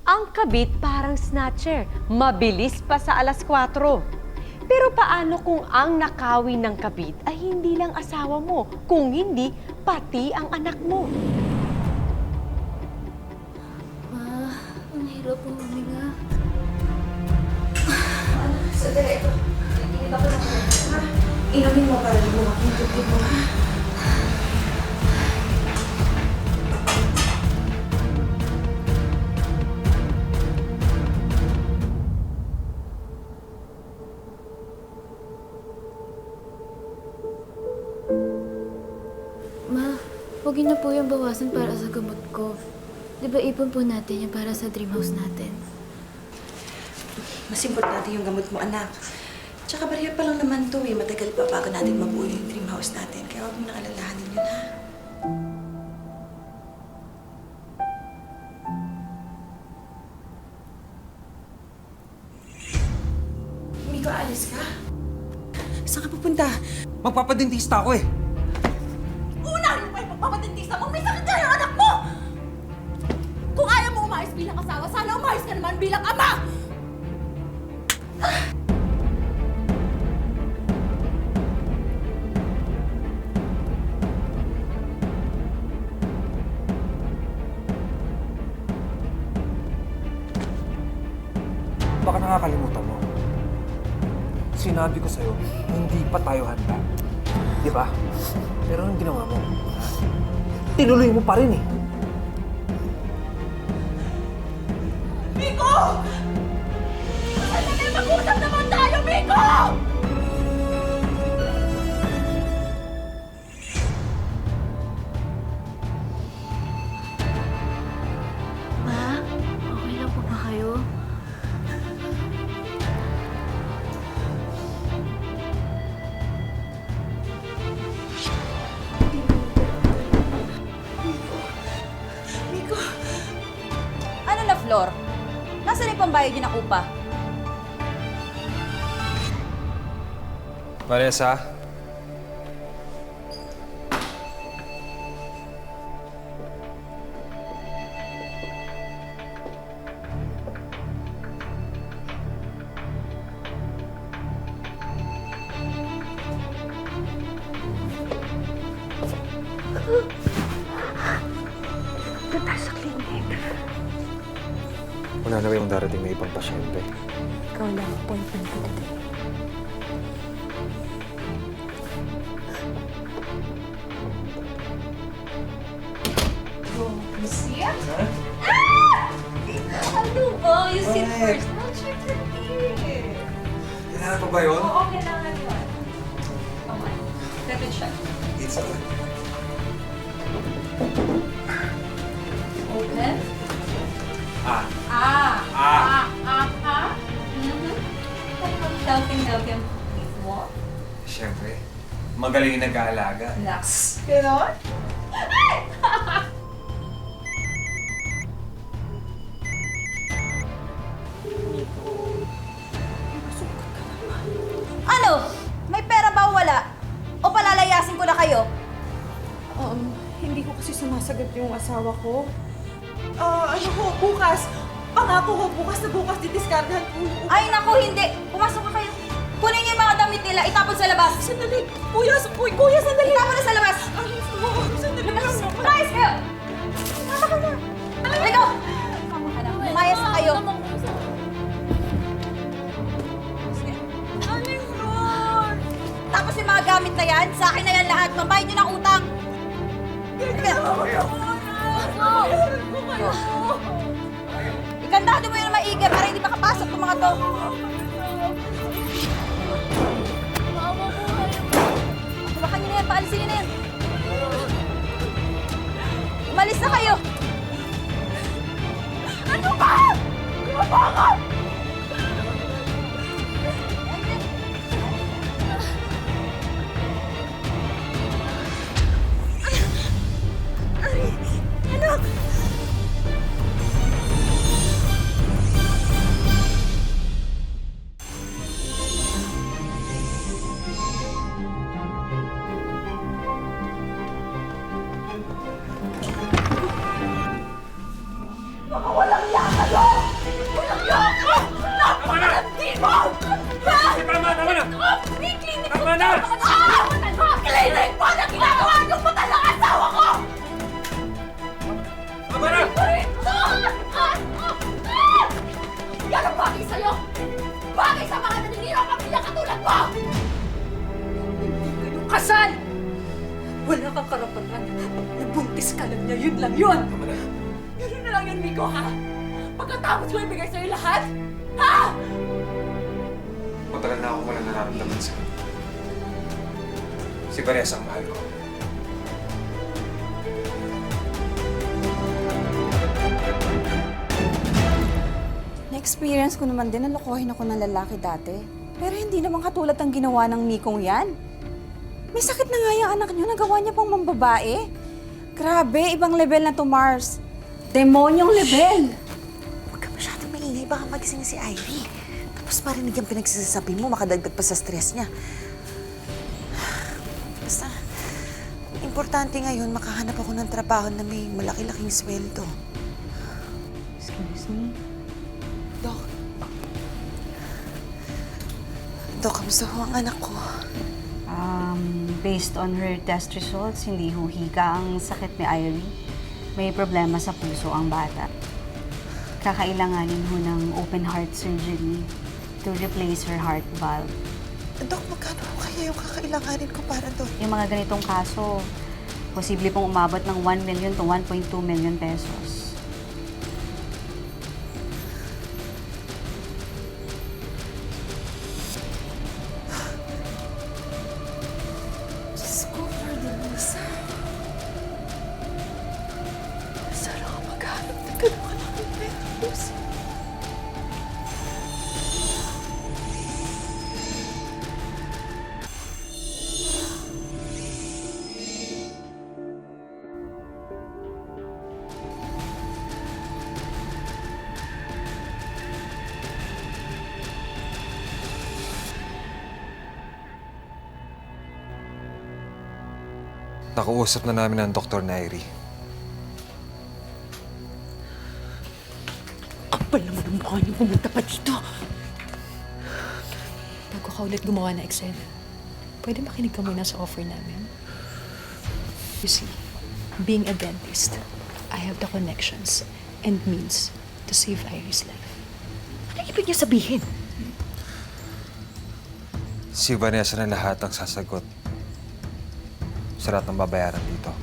Ang kabit parang snatcher, mabilis pa sa alas 4. Pero paano kung ang nakawin ng kabit ay hindi lang asawa mo, kung hindi, pati ang anak mo? Ma, ang hirap po huminga. Sandali. Init ako ng ha? Inumin mo para lumaki yung tubig mo, ha? Ma, huwag yun na po yung bawasan para sa gamot ko. Di ba ipon po natin yung para sa dream house natin? Mas importante yung gamot mo, anak. Tsaka bariya pa lang naman to eh. Matagal pa bago natin mabuo yung dream house natin. Kaya huwag mo nang alalahanin yun, ha? Miko, alis ka? Saan ka pupunta? Magpapadentista ako eh. Unahin mo pa yung pagpapadentista mo! May sakit na yung anak mo! Kung ayaw mo umayos bilang asawa, sana umayos ka naman bilang ama! Baka nakakalimutan mo. Sinabi ko sa'yo, hindi pa tayo handa. Di ba? Pero anong ginawa mo? Tinuloy mo pa rin eh. Miko! Sandali, mag-usap naman tayo, Miko! Ma, okay lang po ba kayo? Miko! Ano na, Flor? Nasaan yung pambayad niyo ng upa? Vanessa? Doon tayo sa clinic. Wala na ba yung darating na ibang pasyente? Ikaw lang, appointment ko today. Ano ba? You sit first. No, check the tea. Kailangan pa ba yun? Oo, kailangan yun. Okay. Second shot. It's good. Open. Ah. Helping. Please walk. Siyempre. Magaling yung nag-aalaga. Relax. Ganon? Ano? May pera ba o wala? O palalayasin ko na kayo? Hindi ko kasi sumasagot yung asawa ko. Ano ko, bukas. Pangako ko, bukas na bukas didiskardahan ko yung Ay, naku, hindi. Pumasok ka kayo. Kunin niyo yung mga damit nila, itapon sa labas. Sandali! Kuya, sandali! Itapon na sa labas. Sandali lang naman. Lumayas kayo! Tama ka na. Halika! Lumayas na kayo. Tapos yung mga gamit na yan, sa akin na yan lahat. Pambayad niyo ng utang. Ikandado mo yun na maigi para hindi makapasok ng mga to. Hawakan niyo na yan, paalisin niyo na yan. Umalis na kayo. Ano ba? Bakit? Tama na! Hindi mo! Ha? Tama na! May clinic Tama na! Clinic mo na ginagawa niyong mata ng asawa ko! Tama na! Yan ang bagay sa'yo! Bagay sa mga naniniraw pamilya katulad mo! Hindi kayong kasal! Wala kang karapatan. Nabuntis ka lang niya, yun lang yun! Tama na! Yun na lang yun, Miko, ha? Pagkatapos ko ibigay sa'yo lahat? Ha? Matagal na akong walang nararamdaman sa'yo. Si Vanessa ang mahal ko. Na-experience ko naman din na lokohin ako ng lalaki dati. Pero hindi naman katulad ng ginawa ng Mikong yan. May sakit na nga yung anak niyo, nagawa niya pang mambabae. Grabe, ibang level na to, Mars. Demonyong level! Huwag ka masyadong maingay. Baka magising si Ivy. Tapos marinig yung pinagsasabi mo, makadagdag pa sa stress niya. Basta, importante ngayon, makahanap ako ng trabaho na may malaki-laking sweldo. Excuse me? Dok. Dok, kamusta ho ang anak ko? Based on her test results, hindi huhika ang sakit ni Irie. May problema sa puso ang bata. Kakailanganin ho ng open heart surgery to replace her heart valve. Dok, magkano ho kaya yung kakailanganin ko para doon? Yung mga ganitong kaso, posible pong umabot ng 1 million to 1.2 million pesos. Diyos ko, Ferdinand. Sana ka maghanap ng ganun kalaking pesos. Nakuusap na namin ang Dr. Nairi. Kapal naman ang mukha niyo pumunta pa dito. Bago ka ulit gumawa ng Excel, pwede makinig ka muna sa offer namin. You see, being a dentist, I have the connections and means to save Irie's life. Ano ibig niya sabihin? Si Vanessa na lahat ang sasagot sa lahat ng babayaran dito.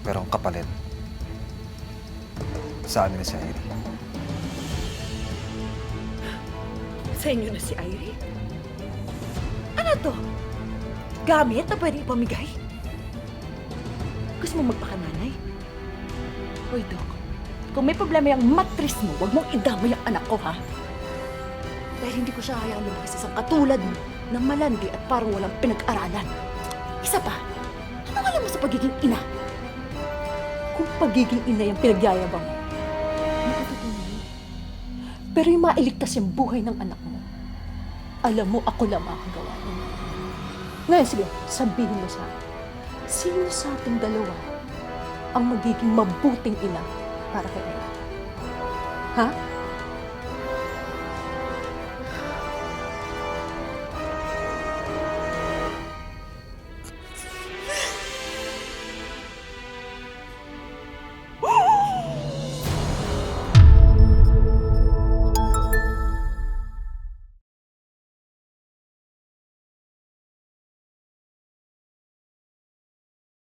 Pero ang kapalit, sa amin na si Irie. Sa inyo na si Irie? Ano to? Gamit na pwedeng ipamigay? Gusto mo magpakananay? Hoy, Doc. Kung may problema yung matris mo, huwag mong idamay ang anak ko, ha? Dahil hindi ko siya hayaan lumaki sa isang katulad mo na malandi at parang walang pinag-aralan. Isa pa, ano alam mo sa pagiging ina? Kung pagiging ina yung pinagyayabang mo, matututunan mo. Pero yung mailigtas yung buhay ng anak mo, alam mo ako lang makakagawa nun. Ngayon, sige, sabihin mo sa akin, sino sa ating dalawa ang magiging mabuting ina para kay Ella? Ha?